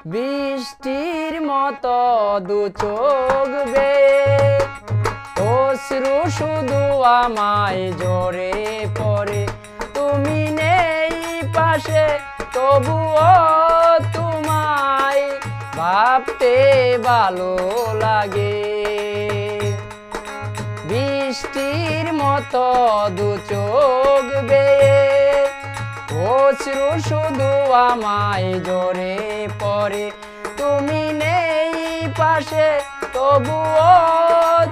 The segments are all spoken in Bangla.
বৃষ্টির মতো দু চোখ বেয়ে অশ্রু শুধু আমায় ঝরে পড়ে। তুমি নেই পাশে তবুও তোমায় ভাবতে ভালো লাগে। বৃষ্টির মতো দু চোখ বেয়ে অশ্রু শুধু আমায় ঝরে পড়ে। তুমি নেই পাশে তবুও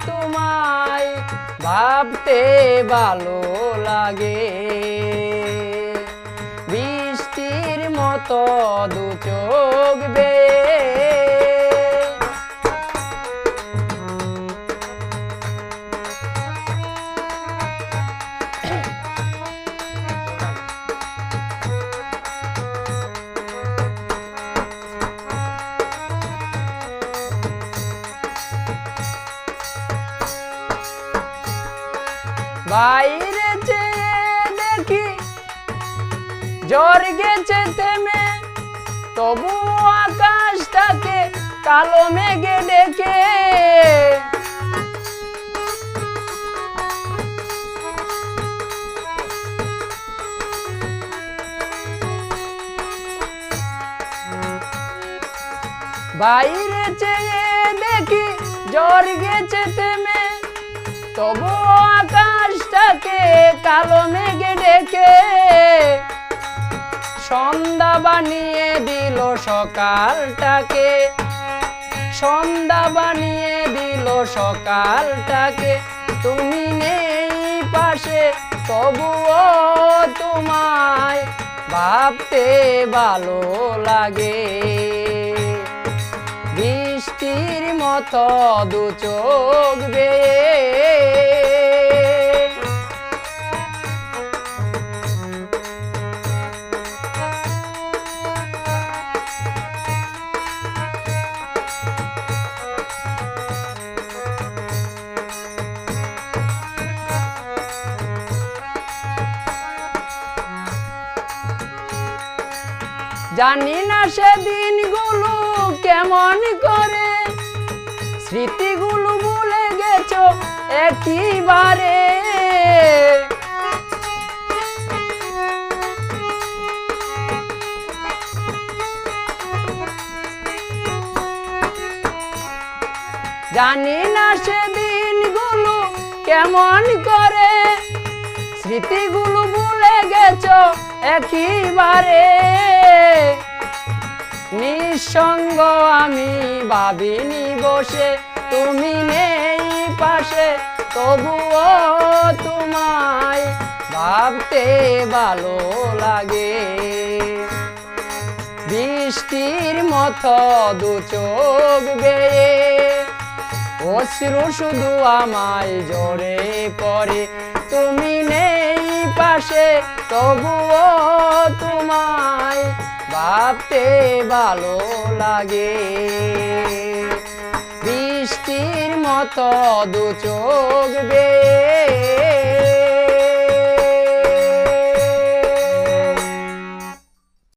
তোমায় ভাবতে ভালো লাগে। বৃষ্টির মতো দু চোখ বেয়ে বাইরে চেয়ে দেখি ঝড় গেছে থেমে, তবু আকাশটাকে কালো মেঘে ডেকে। বাইরে চেয়ে দেখি ঝড় গেছে থেমে, তবু আকাশটাকে কালো মেঘে ডেকে। সন্ধ্যা বানিয়ে দিল সকালটাকে, সন্ধ্যা বানিয়ে দিল সকালটাকে। তুমি নেই পাশে তবুও তোমায় ভাবতে ভালো লাগে। বৃষ্টির মতো দু চোখ বেয়ে জানি না সেদিনগুলো কেমন করে স্মৃতিগুলো ভুলে গেছো একেবারে। জানি না সেদিনগুলো কেমন করে স্মৃতিগুলো ভুলে গেছো একেবারে। নিঃসঙ্গ আমি ভাবিনি বসে, তুমি নেই পাশে তবুও তোমায় ভাবতে ভালো লাগে। বৃষ্টির মতো দু চোখ বেয়ে অশ্রু শুধু আমায় ঝরে পড়ে। তুমি নেই পাশে তবুও তোমায় ভাবতে ভালো লাগে। বৃষ্টির মতো দু চোখ বেয়ে